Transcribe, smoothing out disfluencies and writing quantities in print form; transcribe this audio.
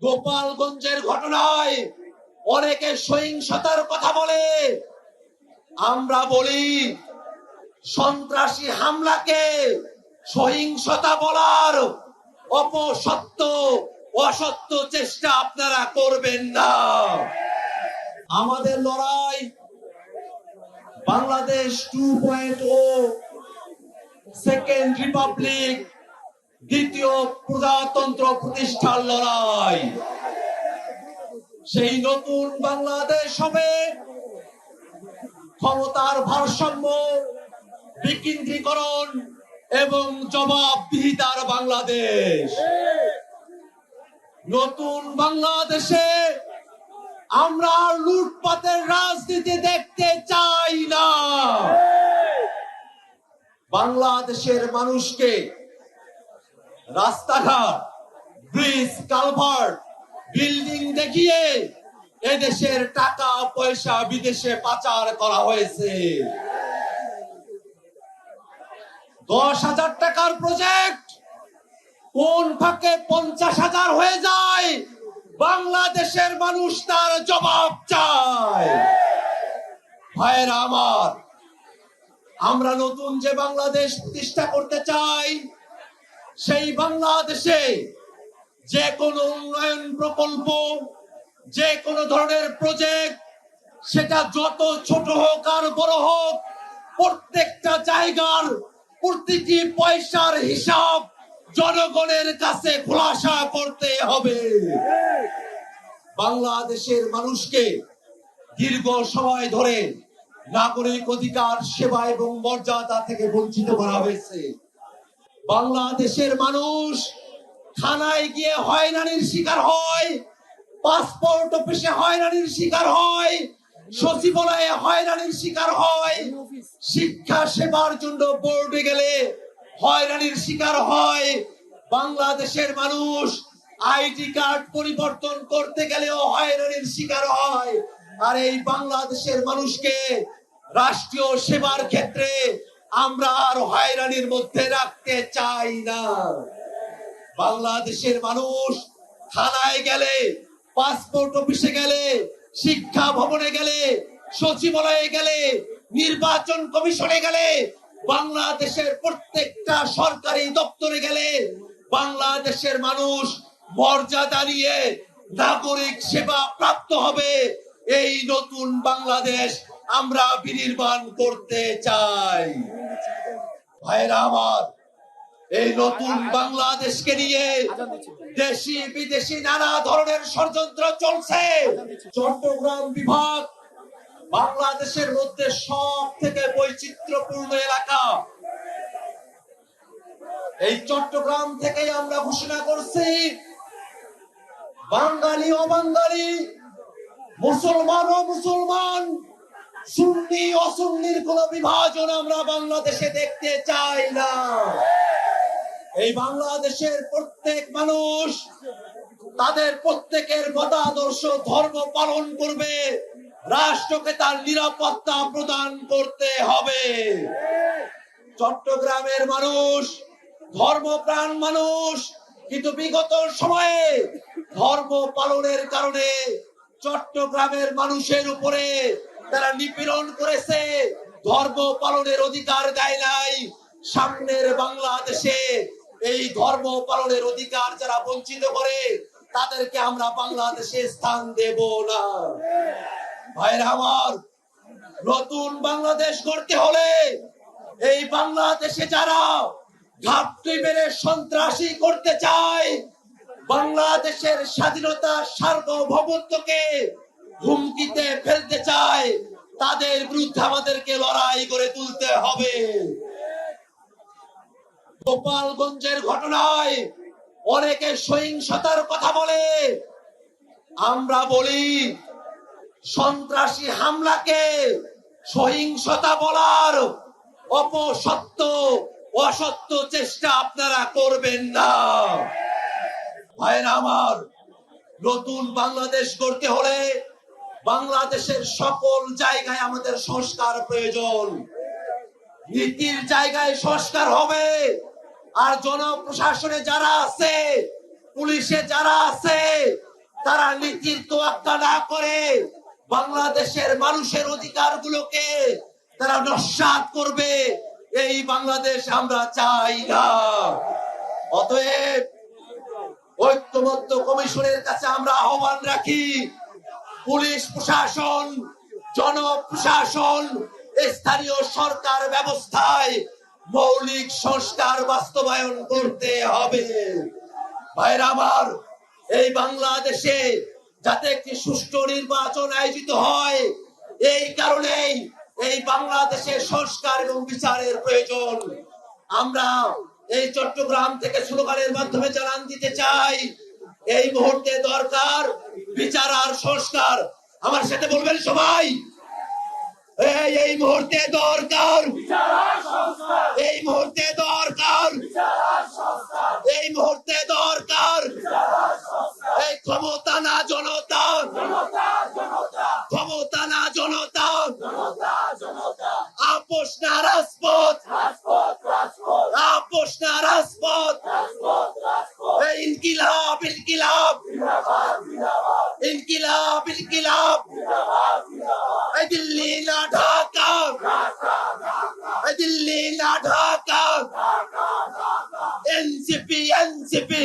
গোপালগঞ্জের ঘটনায় অনেকে সহিংসতার কথা বলে, আমরা বলি সন্ত্রাসী হামলাকে সহিংসতা বলার অপসত্য অসত্য চেষ্টা আপনারা করবেন না। আমাদের লড়াই বাংলাদেশ 2.0, সেকেন্ড রিপাবলিক, দ্বিতীয় প্রজাতন্ত্র প্রতিষ্ঠার লড়াই। সেই নতুন বাংলাদেশ হবে ক্ষমতার ভারসাম্য, বিকেন্দ্রীকরণ এবং জবাবদিহিতার বাংলাদেশ। নতুন বাংলাদেশে আমরা লুটপাটের রাজনীতি দেখতে চাই না। বাংলাদেশের মানুষকে রাস্তাঘাট, ব্রিজ, কালভার্ট, বিল্ডিং দেখিয়ে এদেশের টাকা পয়সা বিদেশে পাচার করা হয়েছে। 10,000 টাকার প্রজেক্ট কোন ফাঁকে 50,000 হয়ে যায়, বাংলাদেশের মানুষ তার জবাব চায়। ভাইয়েরা আমার, আমরা নতুন যে বাংলাদেশ প্রতিষ্ঠা করতে চাই, সেই বাংলাদেশে যে কোনো উন্নয়ন প্রকল্প, যে কোনো ধরনের প্রজেক্ট, সেটা যত ছোট হোক আর বড় হোক, প্রত্যেকটা জায়গার প্রতিটি পয়সার হিসাব জনগণের কাছে খোলাসা করতে হবে। বাংলাদেশের মানুষকে দীর্ঘ সময় ধরে নাগরিক অধিকার, সেবা এবং মর্যাদা থেকে বঞ্চিত করা হয়েছে। বাংলাদেশের মানুষ থানায় গিয়ে হয়রানির শিকার হয়, পাসপোর্ট অফিসে হয়রানির শিকার হয়, সচিবালয়ে হয়রানির শিকার হয়, শিক্ষা সেবার জন্য বোর্ডে গেলে হয়রানির শিকার হয়। বাংলাদেশের মানুষ আইডি কার্ড পরিবর্তন করতে গেলেও হয়রানির শিকার হয়। আর এই বাংলাদেশের মানুষকে রাষ্ট্রীয় সেবার ক্ষেত্রে আমরা আর হয়রানির মধ্যে রাখতে চাই না। বাংলাদেশের মানুষ থানায় গেলে, পাসপোর্ট অফিসে গেলে, শিক্ষা ভবনে গেলে, সচিবালয়ে গেলে, নির্বাচন কমিশনে গেলে, বাংলাদেশের প্রত্যেকটা সরকারি দপ্তরে গেলে বাংলাদেশের মানুষ মর্যাদা নিয়ে নাগরিক সেবা প্রাপ্ত হবে। এই নতুন বাংলাদেশ আমরা বিনির্মাণ করতে চাই। ভাইরা আমার, এই নতুন বাংলাদেশকে নিয়ে দেশি বিদেশি নানা ধরনের ষড়যন্ত্র চলছে। চট্টগ্রাম বিভাগ বাংলাদেশের মধ্যে সব থেকে বৈচিত্র্যপূর্ণ এলাকা। এই চট্টগ্রাম থেকে আমরা ঘোষণা করছি, বাঙালি অবাঙালি, মুসলমান ও মুসলমান, সুন্নি অসুন্নির কোন বিভাজন আমরা বাংলাদেশে দেখতে চাই না। এই বাংলাদেশের প্রত্যেক মানুষ তাদের প্রত্যেকের মতাদর্শ, ধর্ম পালন করবে, রাষ্ট্রকে তার নিরাপত্তা প্রদান করতে হবে। চট্টগ্রামের মানুষ ধর্মপ্রাণ মানুষ, কিন্তু বিগত সময়ে ধর্ম পালনের কারণে চট্টগ্রামের মানুষের উপরে তারা নিপীড়ন করেছে, ধর্ম পালনের অধিকার দেয় নাই। সামনের বাংলাদেশে এই ধর্ম পালনের অধিকার যারা বঞ্চিত করে, তাদেরকে আমরা বাংলাদেশে স্থান দেব না। ভাইরা আমার, নতুন বাংলাদেশ গড়তে হলে এই বাংলাদেশে যারা ঘাপটি মেরে সন্ত্রাসী করতে চায়, বাংলাদেশের স্বাধীনতা সার্বভৌমত্বকে হুমকিতে ফেলতে চায়, তাদের বিরুদ্ধে আমাদেরকে লড়াই করে তুলতে হবে। গোপালগঞ্জের ঘটনায় অনেকে সহিংসতার কথা বলে, আমরা বলি সন্ত্রাসী হামলাকে সহিংসতা বলার অপসত্য অসত্য চেষ্টা আপনারা করবেন না। ভাইরা আমার, নতুন বাংলাদেশ গড়তে হলে বাংলাদেশের সকল জায়গায় আমাদের সংস্কার প্রয়োজন। নীতির জায়গায় সংস্কার হবে, আর জনপ্রশাসনে যারা আছে, পুলিশে যারা আছে, তারা নীতির তোয়াক্কা না করে বাংলাদেশের মানুষের অধিকারগুলোকে তারা নস্যাৎ করবে, এই বাংলাদেশ আমরা চাই না। অতএব ঐক্যবদ্ধ কমিশনের কাছে আমরা আহ্বান রাখি, পুলিশ প্রশাসন, জনপ্রশাসন, স্থানীয় সরকার ব্যবস্থায় মৌলিক সংস্কার বাস্তবায়ন করতে হবে। ভাইরা আমার, এই বাংলাদেশে যাতে একটি সুষ্ঠু নির্বাচন আয়োজিত হয়, এই কারণেই এই বাংলাদেশে সংস্কার এবং বিচারের প্রয়োজন। আমরা এই চট্টগ্রাম থেকে স্লোগানের মাধ্যমে জানান দিতে চাই, এই মুহূর্তে দরকার বিচার আর সংস্কার। আমার সাথে বলবেন সবাই, এই মুহূর্তে দরকার, এই মুহূর্তে দরকার, এই মুহূর্তে দরকার। এই ক্ষমতা না জনতা, ক্ষমতা না জনতা, আপোষ না রাজপথ, আপোষ না রাজপথ। এই ইনকিলাব, ইনকিলাব, ইনকিলাব, ইনকিলাব। এই দিল্লি না ঢাকা, এই দিল্লি না ঢাকা। NCP, NCP,